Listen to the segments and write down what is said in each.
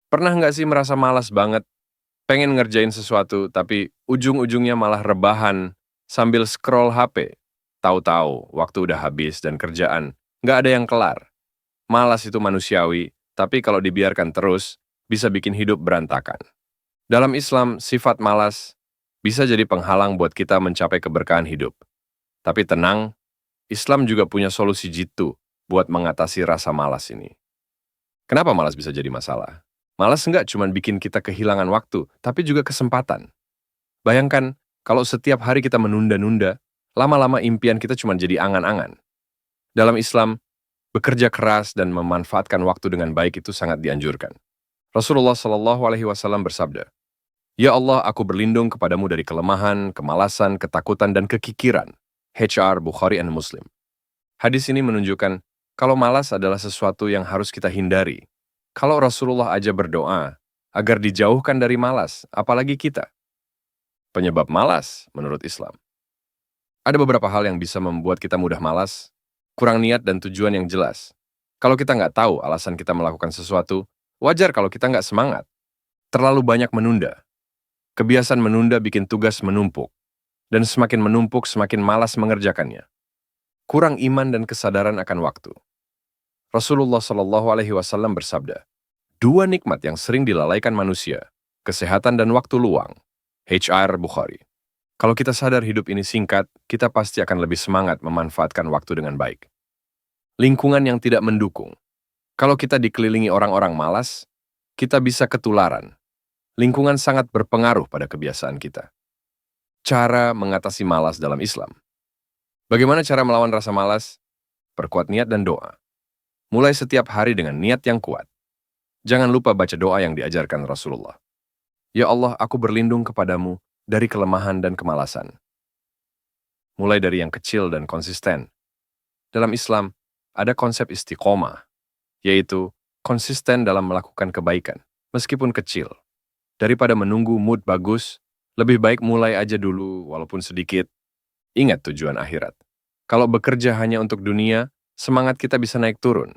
Pernah nggak sih merasa malas banget, pengen ngerjain sesuatu, tapi ujung-ujungnya malah rebahan sambil scroll HP? Tahu-tahu waktu udah habis dan kerjaan nggak ada yang kelar. Malas itu manusiawi, tapi kalau dibiarkan terus, bisa bikin hidup berantakan. Dalam Islam, sifat malas bisa jadi penghalang buat kita mencapai keberkahan hidup. Tapi tenang, Islam juga punya solusi jitu buat mengatasi rasa malas ini. Kenapa malas bisa jadi masalah? Malas nggak cuma bikin kita kehilangan waktu, tapi juga kesempatan. Bayangkan, kalau setiap hari kita menunda-nunda, lama-lama impian kita cuma jadi angan-angan. Dalam Islam, bekerja keras dan memanfaatkan waktu dengan baik itu sangat dianjurkan. Rasulullah Shallallahu Alaihi Wasallam bersabda, "Ya Allah, aku berlindung kepadamu dari kelemahan, kemalasan, ketakutan, dan kekikiran." HR Bukhari and Muslim. Hadis ini menunjukkan kalau malas adalah sesuatu yang harus kita hindari. Kalau Rasulullah aja berdoa agar dijauhkan dari malas, apalagi kita. Penyebab malas menurut Islam. Ada beberapa hal yang bisa membuat kita mudah malas, kurang niat dan tujuan yang jelas. Kalau kita nggak tahu alasan kita melakukan sesuatu, wajar kalau kita nggak semangat. Terlalu banyak menunda. Kebiasaan menunda bikin tugas menumpuk. Dan semakin menumpuk, semakin malas mengerjakannya. Kurang iman dan kesadaran akan waktu. Rasulullah Shallallahu Alaihi Wasallam bersabda, dua nikmat yang sering dilalaikan manusia, kesehatan dan waktu luang. HR Bukhari. Kalau kita sadar hidup ini singkat, kita pasti akan lebih semangat memanfaatkan waktu dengan baik. Lingkungan yang tidak mendukung. Kalau kita dikelilingi orang-orang malas, kita bisa ketularan. Lingkungan sangat berpengaruh pada kebiasaan kita. Cara mengatasi malas dalam Islam. Bagaimana cara melawan rasa malas? Perkuat niat dan doa. Mulai setiap hari dengan niat yang kuat. Jangan lupa baca doa yang diajarkan Rasulullah. Ya Allah, aku berlindung kepadamu dari kelemahan dan kemalasan. Mulai dari yang kecil dan konsisten. Dalam Islam, ada konsep istiqomah, yaitu konsisten dalam melakukan kebaikan, meskipun kecil. Daripada menunggu mood bagus, lebih baik mulai aja dulu walaupun sedikit. Ingat tujuan akhirat. Kalau bekerja hanya untuk dunia, semangat kita bisa naik turun.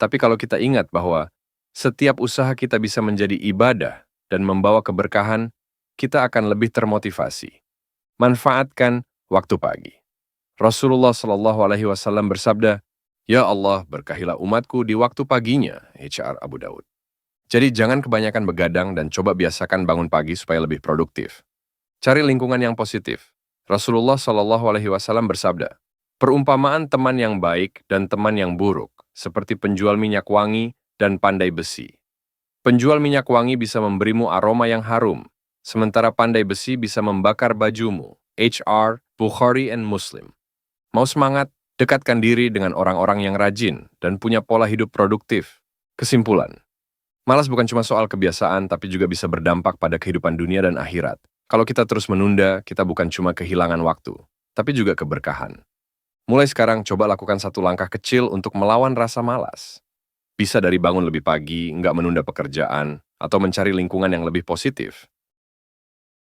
Tapi kalau kita ingat bahwa setiap usaha kita bisa menjadi ibadah dan membawa keberkahan, kita akan lebih termotivasi. Manfaatkan waktu pagi. Rasulullah Shallallahu Alaihi Wasallam bersabda, Ya Allah, berkahilah umatku di waktu paginya, HR Abu Daud. Jadi jangan kebanyakan begadang dan coba biasakan bangun pagi supaya lebih produktif. Cari lingkungan yang positif. Rasulullah Shallallahu Alaihi Wasallam bersabda, perumpamaan teman yang baik dan teman yang buruk, seperti penjual minyak wangi dan pandai besi. Penjual minyak wangi bisa memberimu aroma yang harum, sementara pandai besi bisa membakar bajumu. HR, Bukhari and Muslim. Mau semangat? Dekatkan diri dengan orang-orang yang rajin dan punya pola hidup produktif. Kesimpulan, malas bukan cuma soal kebiasaan, tapi juga bisa berdampak pada kehidupan dunia dan akhirat. Kalau kita terus menunda, kita bukan cuma kehilangan waktu, tapi juga keberkahan. Mulai sekarang, coba lakukan satu langkah kecil untuk melawan rasa malas. Bisa dari bangun lebih pagi, nggak menunda pekerjaan, atau mencari lingkungan yang lebih positif.